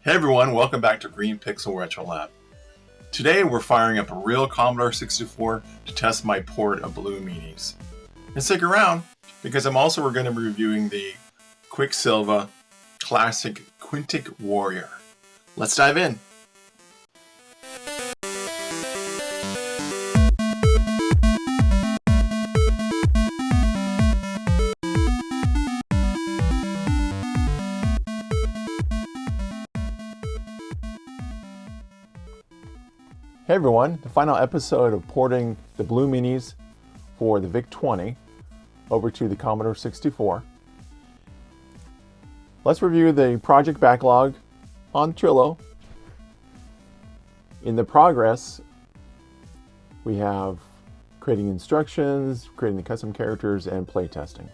Hey everyone, welcome back to Green Pixel Retro Lab. Today we're firing up a real Commodore 64 to test my port of Blue Meanies. And stick around, because I'm also going to be reviewing the Quicksilva classic Quintic Warrior. Let's dive in. Hey everyone, the final episode of porting the Blue Meanies for the VIC-20 over to the Commodore 64. Let's review the project backlog on Trello. In the progress, we have creating instructions, creating the custom characters, and playtesting.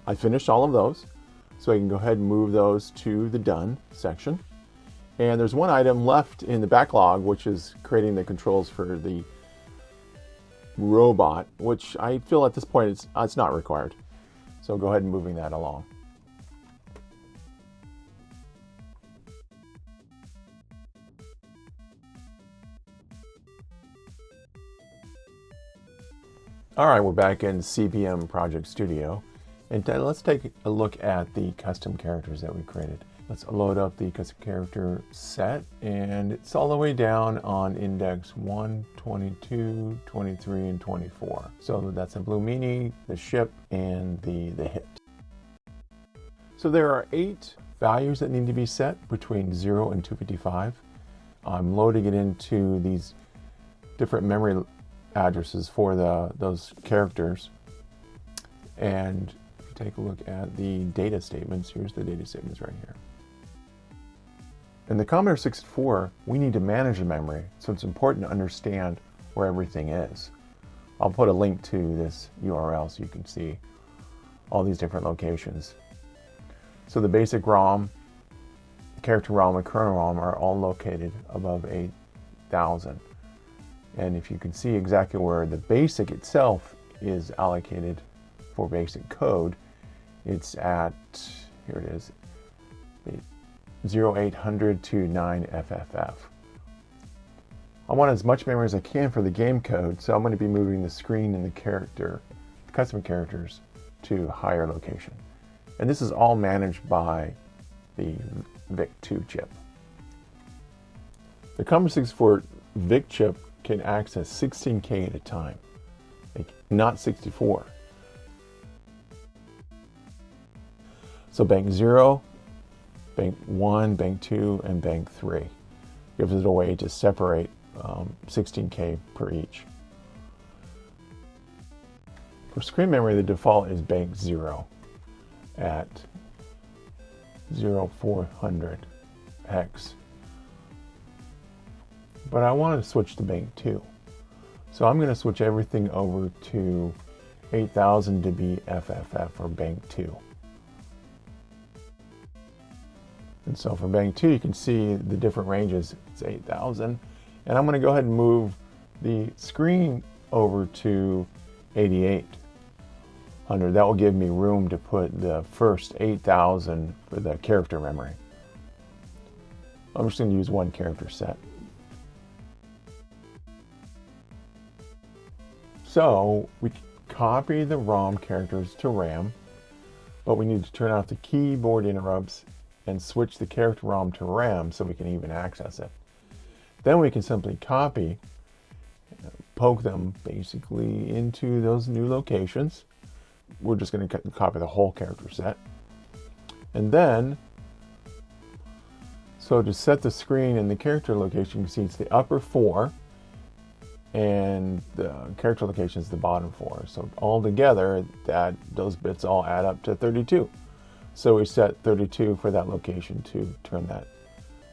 I finished all of those, so I can go ahead and move those to the Done section. And there's one item left in the backlog, which is creating the controls for the robot, which I feel at this point it's not required. So go ahead and moving that along. All right, we're back in CBM Project Studio. And let's take a look at the custom characters that we created. Let's load up the custom character set, and it's all the way down on index 1, 22, 23, and 24. So that's a Blue Meanie, the ship, and the hit. So there are 8 values that need to be set between 0 and 255. I'm loading it into these different memory addresses for those characters. And if you take a look at the data statements, here's the data statements right here. In the Commodore 64, we need to manage the memory, so it's important to understand where everything is. I'll put a link to this URL so you can see all these different locations. So the basic ROM, character ROM, and kernel ROM are all located above 8,000. And if you can see exactly where the basic itself is allocated for basic code, it's at, here it is, 0800 to 9FFF. I want as much memory as I can for the game code, so I'm going to be moving the screen and the custom characters to higher location. And this is all managed by the VIC-2 chip. The Commodore 64 VIC chip can access 16K at a time, not 64. So bank 0, bank 1, bank 2, and bank 3 gives it a way to separate 16K per each. For screen memory, the default is bank 0 at 0400 hex. But I want to switch to bank 2. So I'm going to switch everything over to 8000 to be FFF or bank 2. And so for bank 2, you can see the different ranges. It's 8,000. And I'm going to go ahead and move the screen over to 8800. That will give me room to put the first 8,000 for the character memory. I'm just going to use one character set. So we copy the ROM characters to RAM, but we need to turn off the keyboard interrupts and switch the character ROM to RAM so we can even access it. Then we can simply copy, poke them basically into those new locations. We're just going to copy the whole character set. And then, so to set the screen and the character location, you can see it's the upper 4, and the character location is the bottom 4. So all together, those bits all add up to 32. So we set 32 for that location to turn that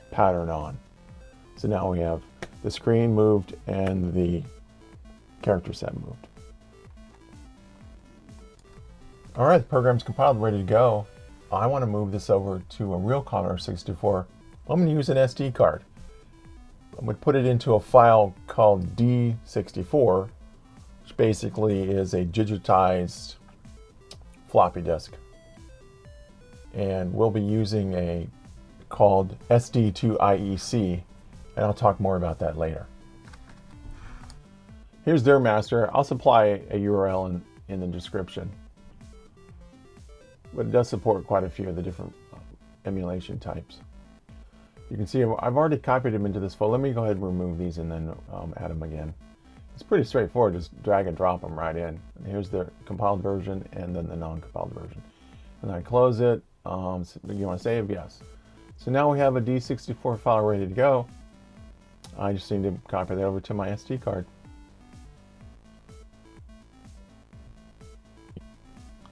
pattern on. So now we have the screen moved and the character set moved. All right, the program's compiled, ready to go. I want to move this over to a real Commodore 64. I'm going to use an SD card. I'm going to put it into a file called D64, which basically is a digitized floppy disk. And we'll be using a called SD2IEC, and I'll talk more about that later. Here's DirMaster. I'll supply a URL in the description, but it does support quite a few of the different emulation types. You can see I've already copied them into this folder. Let me go ahead and remove these and then add them again. It's pretty straightforward. Just drag and drop them right in. And here's the compiled version and then the non-compiled version. And I close it. So you want to save? Yes. So now we have a D64 file ready to go. I just need to copy that over to my SD card.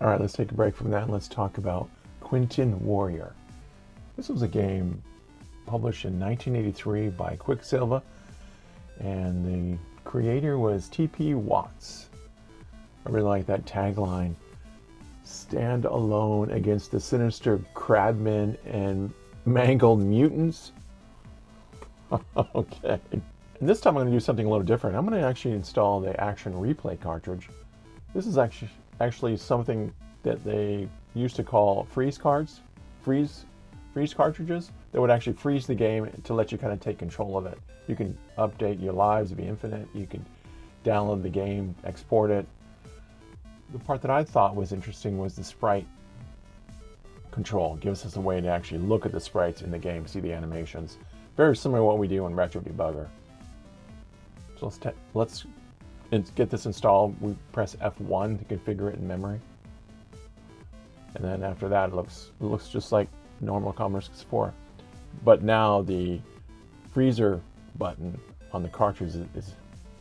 All right, let's take a break from that and let's talk about Quintic Warrior. This was a game published in 1983 by Quicksilva, and the creator was T.P. Watts. I really like that tagline: "Stand alone against the sinister crabmen and mangled mutants." Okay. And this time I'm going to do something a little different. I'm going to actually install the ActionReplay cartridge. This is actually something that they used to call freeze cards, freeze cartridges that would actually freeze the game to let you kind of take control of it. You can update your lives to be infinite. You can download the game, export it. The part that I thought was interesting was the sprite control. It gives us a way to actually look at the sprites in the game, see the animations. Very similar to what we do in Retro Debugger. So let's get this installed. We press F1 to configure it in memory. And then after that, it looks just like normal Commodore 64. But now the freezer button on the cartridge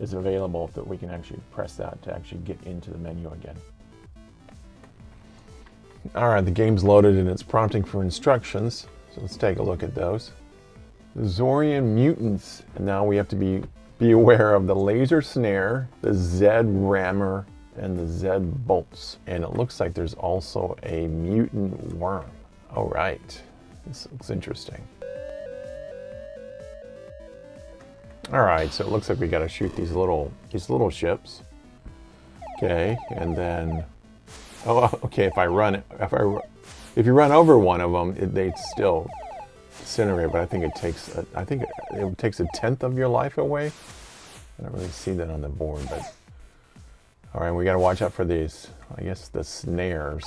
is available, that we can actually press that to actually get into the menu again. All right, the game's loaded and it's prompting for instructions. So let's take a look at those. The Zorian mutants, and now we have to be aware of the laser snare, the Z rammer, and the Z bolts. And it looks like there's also a mutant worm. All right, this looks interesting. All right, so it looks like we got to shoot these little ships. Okay, and then, oh, okay. If you run over one of them, they still incinerate. But I think it takes a tenth of your life away. I don't really see that on the board, but all right, we got to watch out for these. I guess the snares.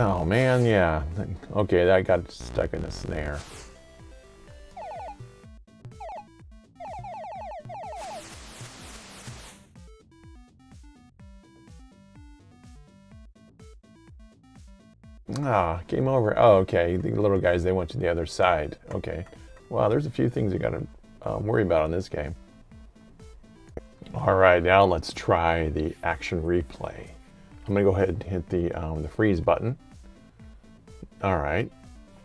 Oh man, yeah. Okay, that got stuck in a snare. Ah, game over. Oh, okay. The little guys, they went to the other side. Okay. Wow, there's a few things you gotta worry about on this game. All right, now let's try the action replay. I'm gonna go ahead and hit the freeze button. All right.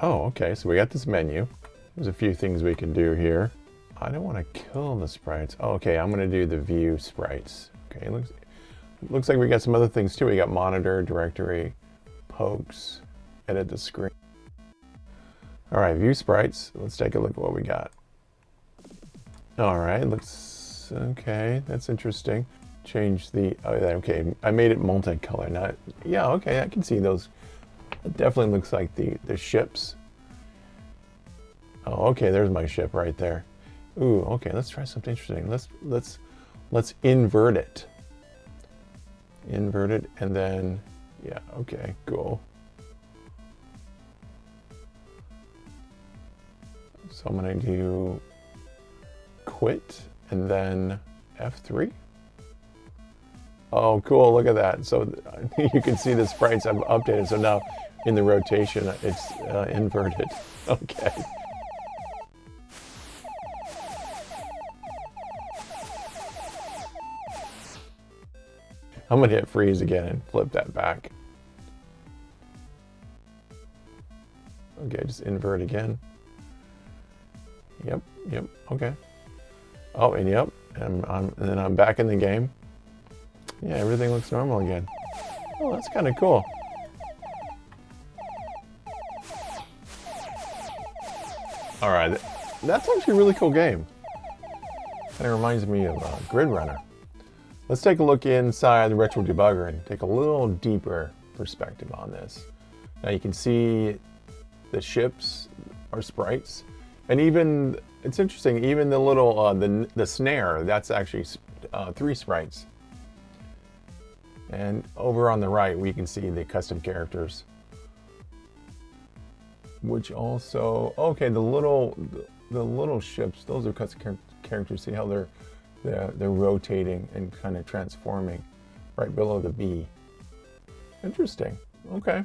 Oh, okay. So we got this menu. There's a few things we can do here. I don't want to kill the sprites. Oh, okay, I'm gonna do the view sprites. Okay, looks like we got some other things too. We got monitor, directory, pokes, edit the screen. All right, view sprites. Let's take a look at what we got. All right, looks okay. That's interesting. Change the, oh, okay, I made it multicolor. Not, yeah, okay, I can see those. It definitely looks like the ships. Oh, okay, there's my ship right there. Ooh, okay, let's try something interesting. Let's invert it. Invert it, and then, yeah, okay, cool. So I'm gonna do quit, and then F3. Oh, cool, look at that. So you can see the sprites I've updated. So now in the rotation, it's inverted. Okay. I'm gonna hit freeze again and flip that back. Okay, just invert again. Yep, okay. Oh, and yep, and then I'm back in the game. Yeah, everything looks normal again. Oh, that's kind of cool. All right, that's actually a really cool game. Kind of reminds me of Grid Runner. Let's take a look inside the Retro Debugger and take a little deeper perspective on this. Now you can see the ships are sprites, and even, it's interesting, even the little, the snare, that's actually 3 sprites. And over on the right, we can see the custom characters, which also, okay, the little ships, those are custom characters. See how they're rotating and kind of transforming right below the B. Interesting. Okay.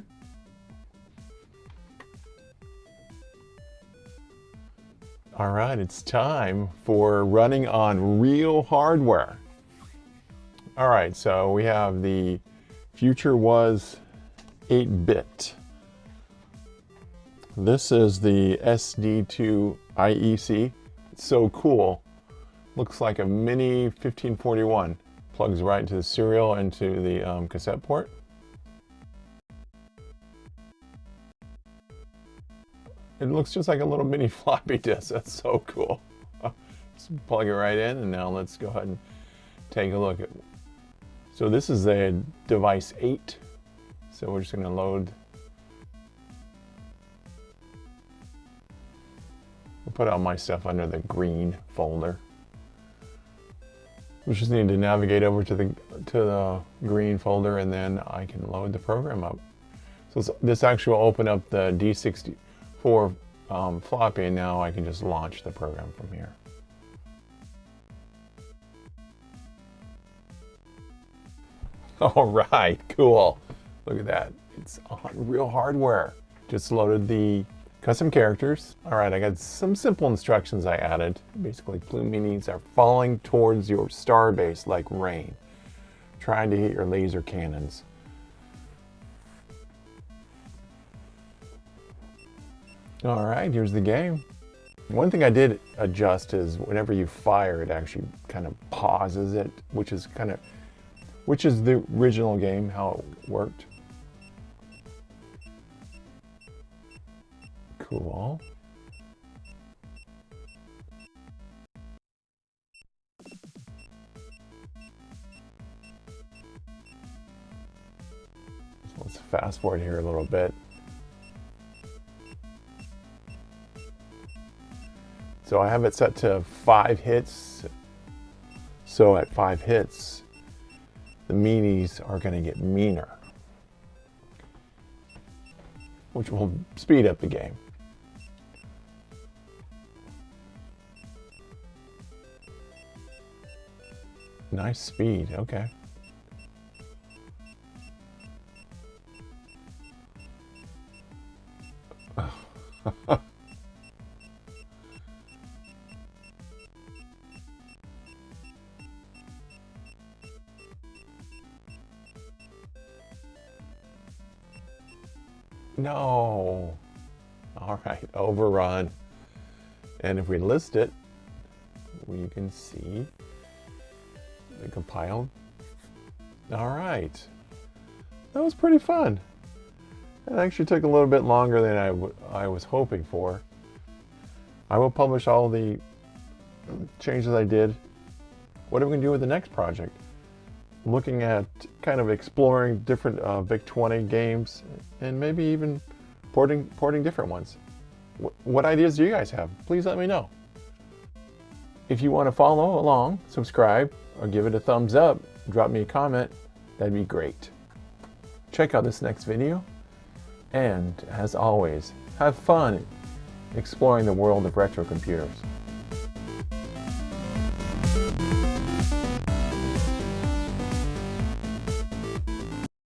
All right, it's time for running on real hardware. All right, so we have the future was 8-bit. This is the SD2IEC. It's so cool. Looks like a mini 1541. Plugs right into the serial, into the cassette port. It looks just like a little mini floppy disk. That's so cool. Just plug it right in, and now let's go ahead and take a look at. So this is a device 8. So we're just going to load. We'll put all my stuff under the green folder. We just need to navigate over to the green folder, and then I can load the program up. So this actually will open up the D64 floppy, and now I can just launch the program from here. All right, cool. Look at that. It's on real hardware. Just loaded the custom characters. All right, I got some simple instructions I added. Basically, plume meanies are falling towards your star base like rain, trying to hit your laser cannons. All right, here's the game. One thing I did adjust is whenever you fire, it actually kind of pauses it, which is the original game, how it worked. Cool. So let's fast forward here a little bit. So I have it set to 5 hits. So at 5 hits, the meanies are going to get meaner, which will speed up the game. Nice speed, okay. No. All right, overrun. And if we list it, we can see the compiled. All right. That was pretty fun. It actually took a little bit longer than I was hoping for. I will publish all the changes I did. What are we going to do with the next project? Looking at kind of exploring different VIC-20 games, and maybe even porting different ones. What ideas do you guys have? Please let me know. If you want to follow along, subscribe, or give it a thumbs up, drop me a comment, that'd be great. Check out this next video, and as always, have fun exploring the world of retro computers.